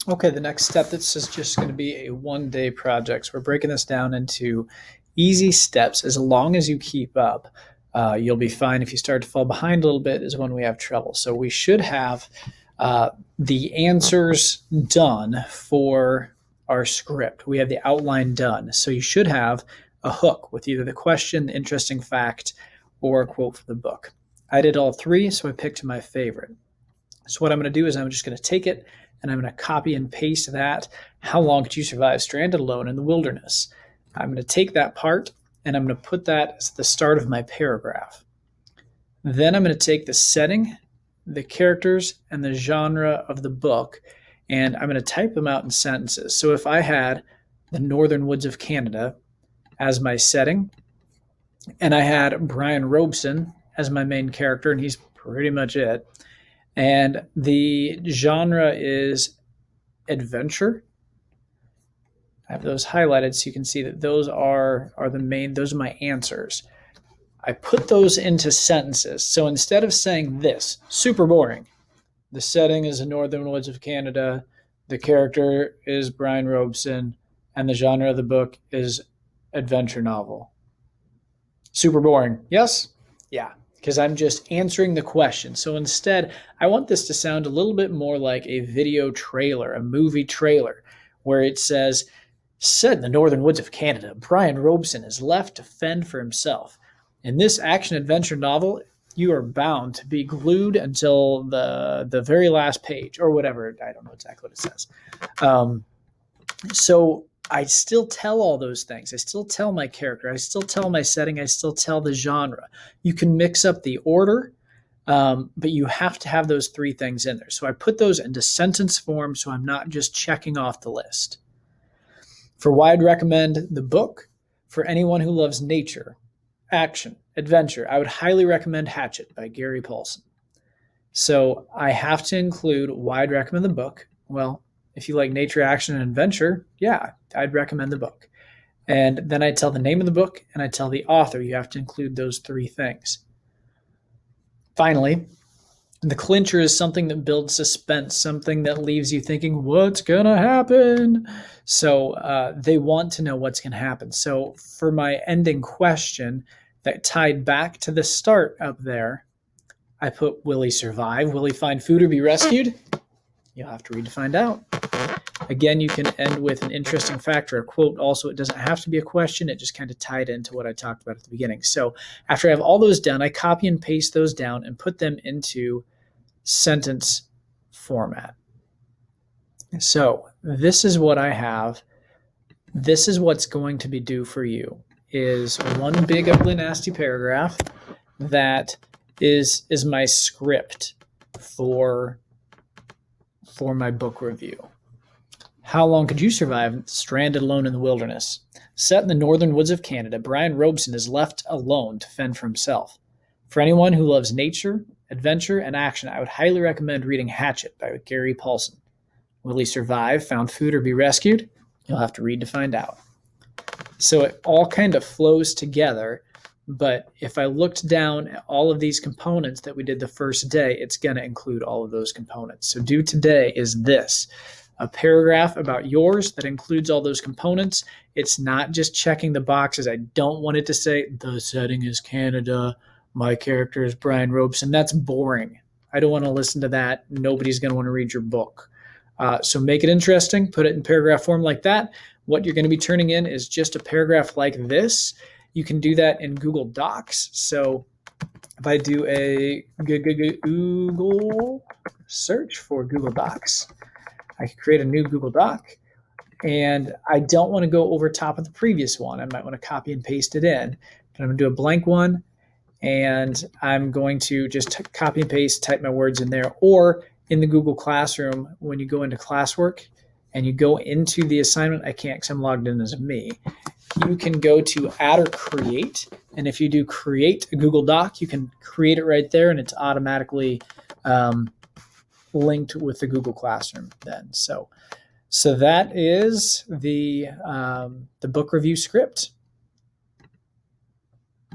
Okay, the next step, this is just going to be a one-day project. So we're breaking this down into easy steps. As long as you keep up, you'll be fine. If you start to fall behind a little bit is when we have trouble. So we should have the answers done for our script. We have the outline done. So you should have a hook with either the question, the interesting fact, or a quote from the book. I did all three, so I picked my favorite. So what I'm going to do is I'm just going to take it and I'm going to copy and paste that. How long could you survive stranded alone in the wilderness? I'm going to take that part and I'm going to put that as the start of my paragraph. Then I'm going to take the setting, the characters, and the genre of the book, and I'm going to type them out in sentences. So if I had the northern woods of Canada as my setting, and I had Brian Robeson as my main character, and he's pretty much it, and the genre is adventure. I have those highlighted so you can see that those are those are my answers. I put those into sentences. So instead of saying this, super boring, the setting is the northern woods of Canada, the character is Brian Robeson, and the genre of the book is adventure novel. Super boring. Yes? Yeah, because I'm just answering the question. So instead, I want this to sound a little bit more like a video trailer, a movie trailer, where it says, set in the northern woods of Canada, Brian Robeson is left to fend for himself. In this action-adventure novel, you are bound to be glued until the very last page, or whatever. I don't know exactly what it says. So I still tell all those things. I still tell my character. I still tell my setting. I still tell the genre. You can mix up the order, but you have to have those three things in there. So I put those into sentence form so I'm not just checking off the list. For why I'd recommend the book, for anyone who loves nature, action, adventure, I would highly recommend Hatchet by Gary Paulsen. So I have to include why I'd recommend the book. Well, if you like nature, action, and adventure, yeah, I'd recommend the book. And then I tell the name of the book and I tell the author. You have to include those three things. Finally, the clincher is something that builds suspense, something that leaves you thinking, what's going to happen? So they want to know what's going to happen. So for my ending question that tied back to the start up there, I put, will he survive? Will he find food or be rescued? You'll have to read to find out. Again, you can end with an interesting fact or a quote. Also, it doesn't have to be a question. It just kind of tied into what I talked about at the beginning. So after I have all those done, I copy and paste those down and put them into sentence format. So this is what I have. This is what's going to be due for you is one big ugly nasty paragraph that is my script for my book review. How long could you survive stranded alone in the wilderness? Set in the northern woods of Canada, Brian Robeson is left alone to fend for himself. For anyone who loves nature, adventure, and action, I would highly recommend reading Hatchet by Gary Paulsen. Will he survive, found food, or be rescued? You'll have to read to find out. So it all kind of flows together, but if I looked down at all of these components that we did the first day, it's going to include all of those components. So due today is this. A paragraph about yours that includes all those components. It's not just checking the boxes. I don't want it to say, the setting is Canada, my character is Brian Robeson. That's boring. I don't want to listen to that. Nobody's going to want to read your book. So make it interesting. Put it in paragraph form like that. What you're going to be turning in is just a paragraph like this. You can do that in Google Docs. So if I do a Google search for Google Docs, I could create a new Google Doc, and I don't want to go over top of the previous one. I might want to copy and paste it in, but I'm going to do a blank one, and I'm going to just copy and paste, type my words in there, or in the Google Classroom, when you go into classwork and you go into the assignment, I can't because I'm logged in as me. You can go to add or create, and if you do create a Google Doc, you can create it right there, and it's automatically linked with the Google Classroom then. So that is the book review script.